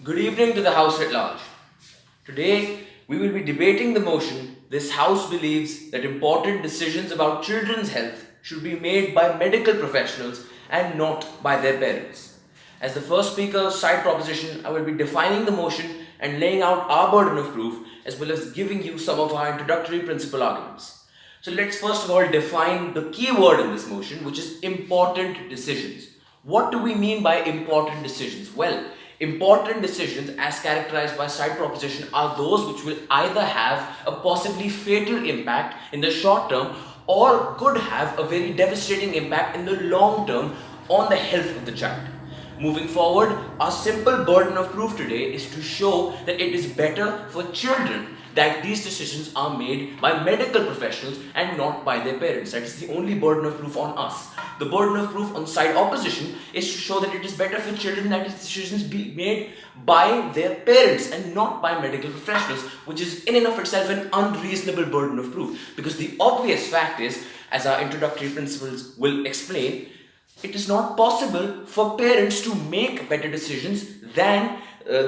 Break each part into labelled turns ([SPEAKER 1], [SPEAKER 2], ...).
[SPEAKER 1] Good evening to the House at large. Today, we will be debating the motion this House believes that important decisions about children's health should be made by medical professionals and not by their parents. As the first speaker's side proposition, I will be defining the motion and laying out our burden of proof as well as giving you some of our introductory principal arguments. So let's first of all define the key word in this motion, which is important decisions. What do we mean by important decisions? Well, important decisions as characterized by side proposition are those which will either have a possibly fatal impact in the short term or could have a very devastating impact in the long term on the health of the child. Moving forward, our simple burden of proof today is to show that it is better for children that these decisions are made by medical professionals and not by their parents. That is the only burden of proof on us. The burden of proof on side opposition is to show that it is better for children that these decisions be made by their parents and not by medical professionals, which is in and of itself an unreasonable burden of proof. Because the obvious fact is, as our introductory principles will explain, it is not possible for parents to make better decisions than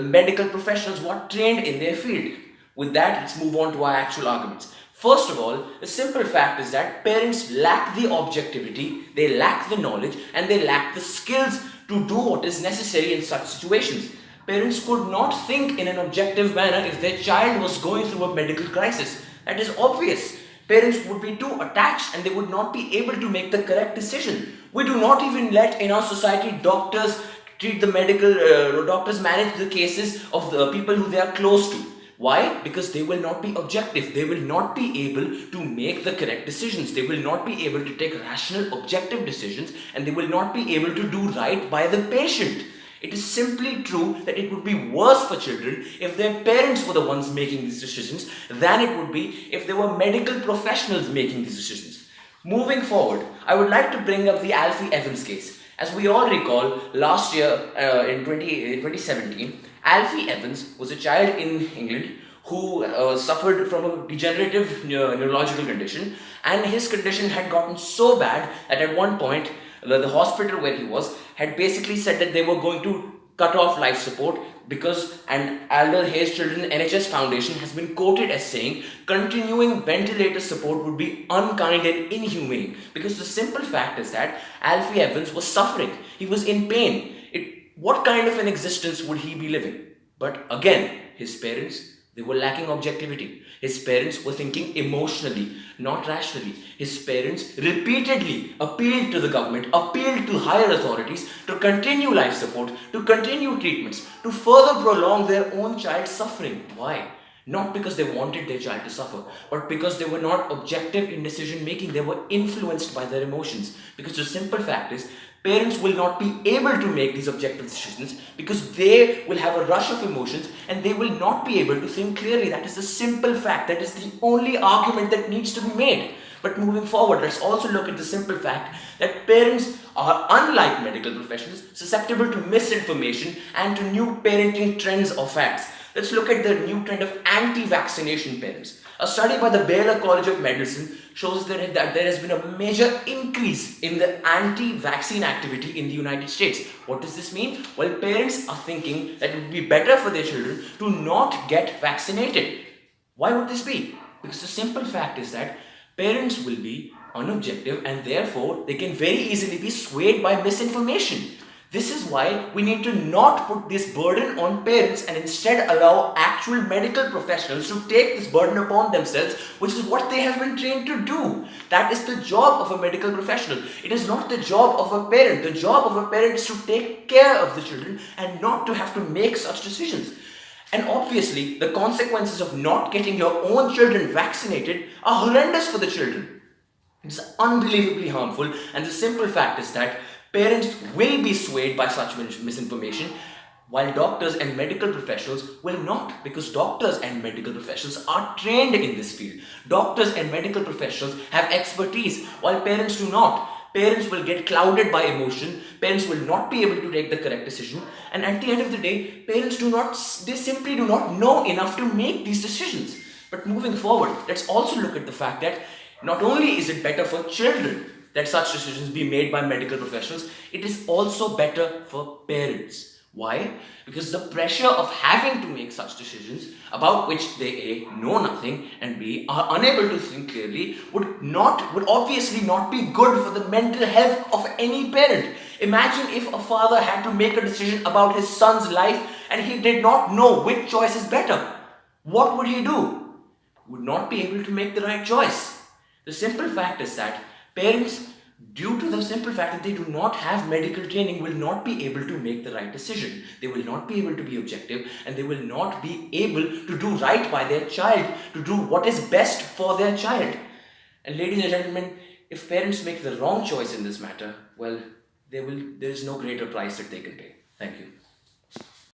[SPEAKER 1] medical professionals who are trained in their field. With that, let's move on to our actual arguments. First of all, the simple fact is that parents lack the objectivity, they lack the knowledge, and they lack the skills to do what is necessary in such situations. Parents could not think in an objective manner if their child was going through a medical crisis. That is obvious. Parents would be too attached and they would not be able to make the correct decision. We do not even let in our society doctors treat the medical, doctors manage the cases of the people who they are close to. Why? Because they will not be objective. They will not be able to make the correct decisions. They will not be able to take rational, objective decisions, and they will not be able to do right by the patient. It is simply true that it would be worse for children if their parents were the ones making these decisions than it would be if they were medical professionals making these decisions. Moving forward, I would like to bring up the Alfie Evans case. As we all recall, last year in 2017, Alfie Evans was a child in England who suffered from a degenerative neurological condition, and his condition had gotten so bad that at one point the hospital where he was had basically said that they were going to cut off life support because an Alder Hayes Children NHS Foundation has been quoted as saying continuing ventilator support would be unkind and inhumane, because the simple fact is that Alfie Evans was suffering. He was in pain. What kind of an existence would he be living? But again, his parents, they were lacking objectivity. His parents were thinking emotionally, not rationally. His parents repeatedly appealed to the government, appealed to higher authorities to continue life support, to continue treatments, to further prolong their own child's suffering. Why? Not because they wanted their child to suffer, but because they were not objective in decision making. They were influenced by their emotions. Because the simple fact is, parents will not be able to make these objective decisions because they will have a rush of emotions and they will not be able to think clearly. That is the simple fact. That is the only argument that needs to be made. But moving forward, let's also look at the simple fact that parents are, unlike medical professionals, susceptible to misinformation and to new parenting trends or facts. Let's look at the new trend of anti-vaccination parents. A study by the Baylor College of Medicine shows that there has been a major increase in the anti-vaccine activity in the United States. What does this mean? Well, parents are thinking that it would be better for their children to not get vaccinated. Why would this be? Because the simple fact is that parents will be unobjective and therefore they can very easily be swayed by misinformation. This is why we need to not put this burden on parents and instead allow actual medical professionals to take this burden upon themselves, which is what they have been trained to do. That is the job of a medical professional. It is not the job of a parent. The job of a parent is to take care of the children and not to have to make such decisions. And obviously, the consequences of not getting your own children vaccinated are horrendous for the children. It's unbelievably harmful, and the simple fact is that parents will be swayed by such misinformation, while doctors and medical professionals will not, because doctors and medical professionals are trained in this field. Doctors and medical professionals have expertise, while parents do not. Parents will get clouded by emotion, parents will not be able to take the correct decision, and at the end of the day, parents simply do not know enough to make these decisions. But moving forward, let's also look at the fact that not only is it better for children that such decisions be made by medical professionals, it is also better for parents. Why? Because the pressure of having to make such decisions about which they A, know nothing, and B, are unable to think clearly would obviously not be good for the mental health of any parent. Imagine if a father had to make a decision about his son's life and he did not know which choice is better. What would he do? Would not be able to make the right choice. The simple fact is that parents, due to the simple fact that they do not have medical training, will not be able to make the right decision. They will not be able to be objective, and they will not be able to do right by their child, to do what is best for their child. And ladies and gentlemen, if parents make the wrong choice in this matter, well, there is no greater price that they can pay. Thank you.